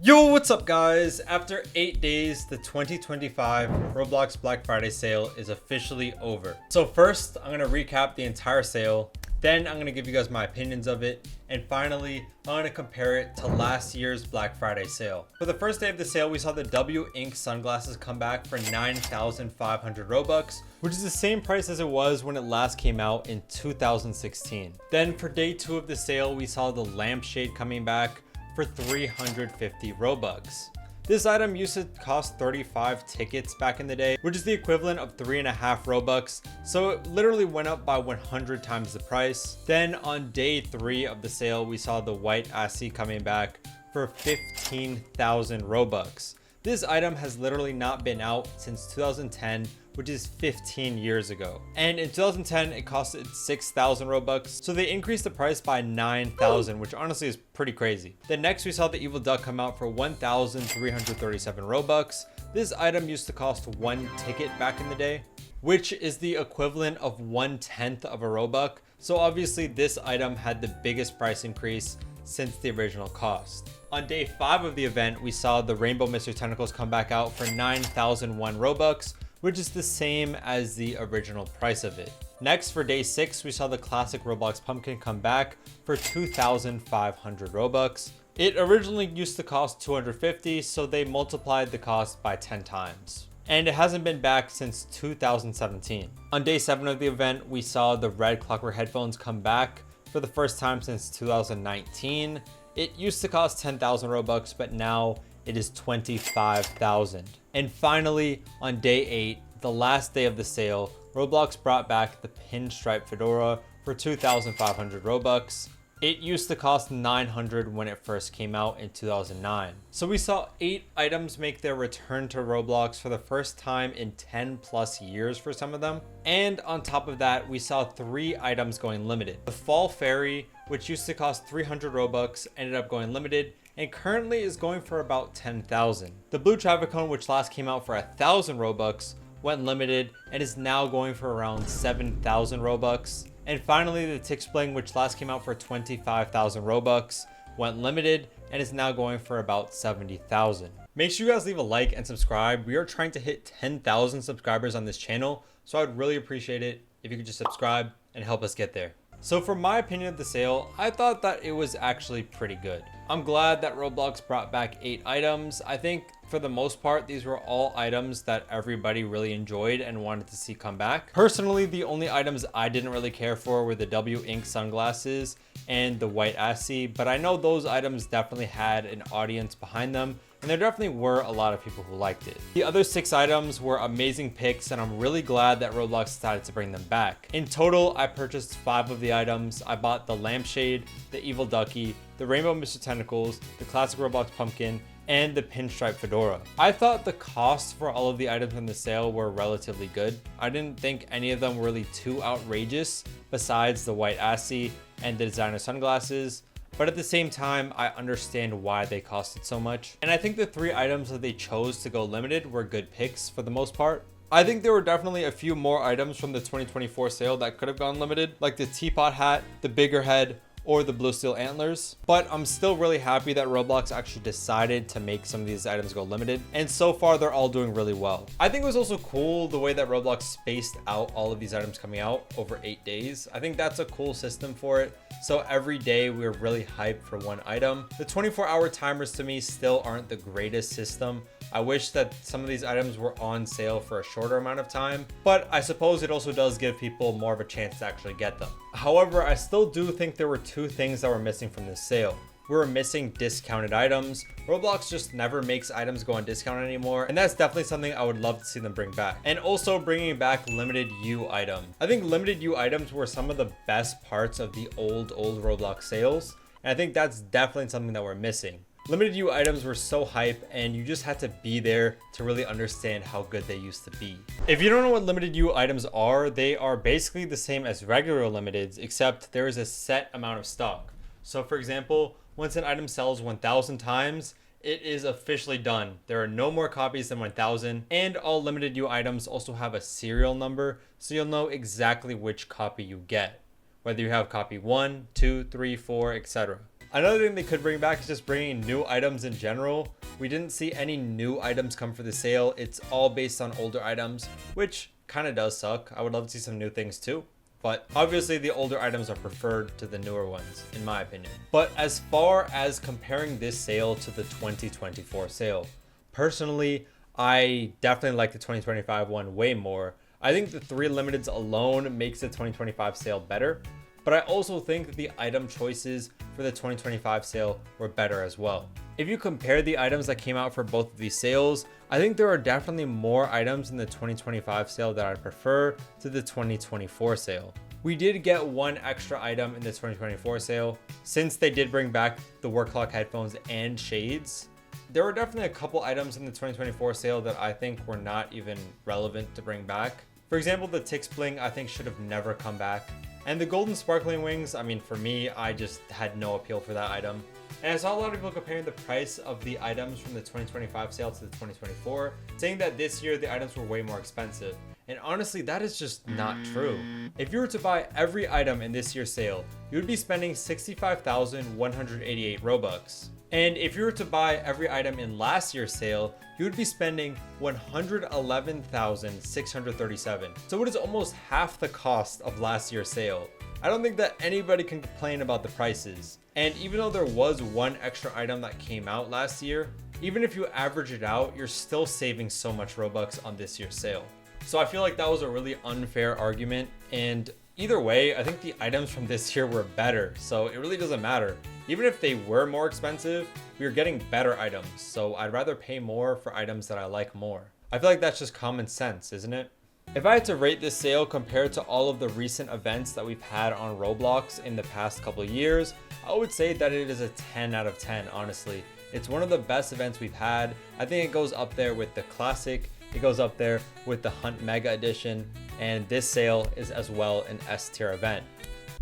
Yo, what's up guys? After 8 days, the 2025 Roblox Black Friday sale is officially over. So first, I'm going to recap the entire sale, then I'm going to give you guys my opinions of it, and finally, I'm going to compare it to last year's Black Friday sale. For the first day of the sale, we saw the W Ink sunglasses come back for 9,500 Robux, which is the same price as it was when it last came out in 2016. Then for day 2 of the sale, we saw the lampshade coming back for 350 Robux. This item used to cost 35 tickets back in the day, which is the equivalent of 3.5 Robux, so it literally went up by 100 times the price. Then on day 3 of the sale, we saw the white assy coming back for 15,000 Robux. This item has literally not been out since 2010, which is 15 years ago. And in 2010, it costed 6,000 Robux. So they increased the price by 9,000, which honestly is pretty crazy. Then next we saw the evil duck come out for 1,337 Robux. This item used to cost 1 ticket back in the day, which is the equivalent of 1/10 of a Robux. So obviously this item had the biggest price increase since the original cost. On day 5 of the event, we saw the Rainbow Mystery Tentacles come back out for 9,001 Robux, which is the same as the original price of it. Next, for day 6, we saw the classic Roblox pumpkin come back for 2,500 Robux. It originally used to cost 250, so they multiplied the cost by 10 times. And it hasn't been back since 2017. On day 7 of the event, we saw the red clockwork headphones come back for the first time since 2019. It used to cost 10,000 Robux, but now it is 25,000. And finally, on day 8, the last day of the sale, Roblox brought back the pinstripe fedora for 2,500 Robux. It used to cost 900 when it first came out in 2009. So we saw 8 items make their return to Roblox for the first time in 10 plus years for some of them. And on top of that, we saw 3 items going limited. The fall fairy, which used to cost 300 Robux, ended up going limited and currently is going for about 10,000. The blue traffic cone, which last came out for 1,000 Robux, went limited and is now going for around 7,000 Robux. And finally, the tick spling, which last came out for 25,000 Robux, went limited and is now going for about 70,000. Make sure you guys leave a like and subscribe. We are trying to hit 10,000 subscribers on this channel, so I'd really appreciate it if you could just subscribe and help us get there. So for my opinion of the sale, I thought that it was actually pretty good. I'm glad that Roblox brought back 8 items. I think for the most part, these were all items that everybody really enjoyed and wanted to see come back. Personally, the only items I didn't really care for were the W Ink sunglasses and the white assy, but I know those items definitely had an audience behind them, and there definitely were a lot of people who liked it. The other 6 items were amazing picks, and I'm really glad that Roblox decided to bring them back. In total, I purchased 5 of the items. I bought the lampshade, the evil ducky, the Rainbow Mystery Tentacles, the classic Roblox pumpkin, and the pinstripe fedora. I thought the costs for all of the items in the sale were relatively good. I didn't think any of them were really too outrageous besides the white assy and the designer sunglasses. But at the same time, I understand why they costed so much. And I think the 3 items that they chose to go limited were good picks for the most part. I think there were definitely a few more items from the 2024 sale that could have gone limited, like the teapot hat, the bigger head, or the blue steel antlers. But I'm still really happy that Roblox actually decided to make some of these items go limited. And so far, they're all doing really well. I think it was also cool the way that Roblox spaced out all of these items coming out over 8 days. I think that's a cool system for it. So every day we're really hyped for one item. The 24-hour timers to me still aren't the greatest system. I wish that some of these items were on sale for a shorter amount of time, but I suppose it also does give people more of a chance to actually get them. However, I still do think there were 2 things that were missing from this sale. We were missing discounted items. Roblox just never makes items go on discount anymore, and that's definitely something I would love to see them bring back. And also bringing back limited U items. I think limited U items were some of the best parts of the old Roblox sales, and I think that's definitely something that we're missing. Limited U items were so hype, and you just had to be there to really understand how good they used to be. If you don't know what limited U items are, they are basically the same as regular limiteds, except there is a set amount of stock. So for example, once an item sells 1,000 times, it is officially done. There are no more copies than 1,000, and all limited U items also have a serial number, so you'll know exactly which copy you get, whether you have copy 1, 2, 3, 4, etc. Another thing they could bring back is just bringing new items in general. We didn't see any new items come for the sale. It's all based on older items, which kind of does suck. I would love to see some new things too. But obviously the older items are preferred to the newer ones, in my opinion. But as far as comparing this sale to the 2024 sale, personally, I definitely like the 2025 one way more. I think the 3 limiteds alone makes the 2025 sale better. But I also think that the item choices for the 2025 sale were better as well. If you compare the items that came out for both of these sales, I think there are definitely more items in the 2025 sale that I prefer to the 2024 sale. We did get one extra item in the 2024 sale, since they did bring back the work clock headphones and shades. There were definitely a couple items in the 2024 sale that I think were not even relevant to bring back. For example, the Tix Bling I think should have never come back. And the golden sparkling wings, I mean, for me, I just had no appeal for that item. And I saw a lot of people comparing the price of the items from the 2025 sale to the 2024, saying that this year the items were way more expensive. And honestly, that is just not true. If you were to buy every item in this year's sale, you would be spending 65,188 Robux. And if you were to buy every item in last year's sale, you would be spending 111,637. So it is almost half the cost of last year's sale. I don't think that anybody can complain about the prices. And even though there was one extra item that came out last year, even if you average it out, you're still saving so much Robux on this year's sale. So I feel like that was a really unfair argument. And either way, I think the items from this year were better. So it really doesn't matter. Even if they were more expensive, we were getting better items. So I'd rather pay more for items that I like more. I feel like that's just common sense, isn't it? If I had to rate this sale compared to all of the recent events that we've had on Roblox in the past couple of years, I would say that it is a 10 out of 10, honestly. It's one of the best events we've had. I think it goes up there with the Classic. It goes up there with the Hunt Mega Edition. And this sale is as well an S tier event.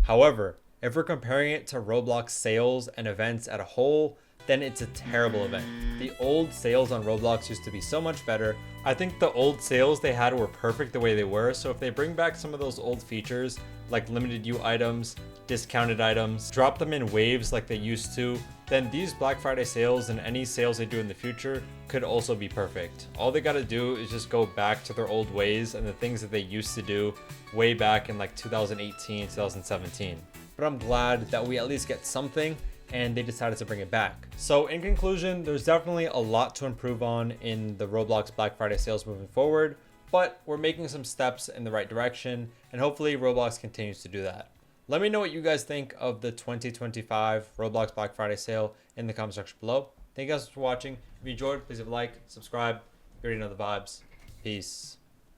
However, if we're comparing it to Roblox sales and events as a whole, then it's a terrible event. The old sales on Roblox used to be so much better. I think the old sales they had were perfect the way they were. So if they bring back some of those old features like limited U items, discounted items, drop them in waves like they used to, then these Black Friday sales and any sales they do in the future could also be perfect. All they gotta do is just go back to their old ways and the things that they used to do way back in like 2018, 2017. But I'm glad that we at least get something and they decided to bring it back. So in conclusion, there's definitely a lot to improve on in the Roblox Black Friday sales moving forward, but we're making some steps in the right direction and hopefully Roblox continues to do that. Let me know what you guys think of the 2025 Roblox Black Friday sale in the comment section below. Thank you guys for watching. If you enjoyed, please leave a like, subscribe. You already know the vibes. Peace.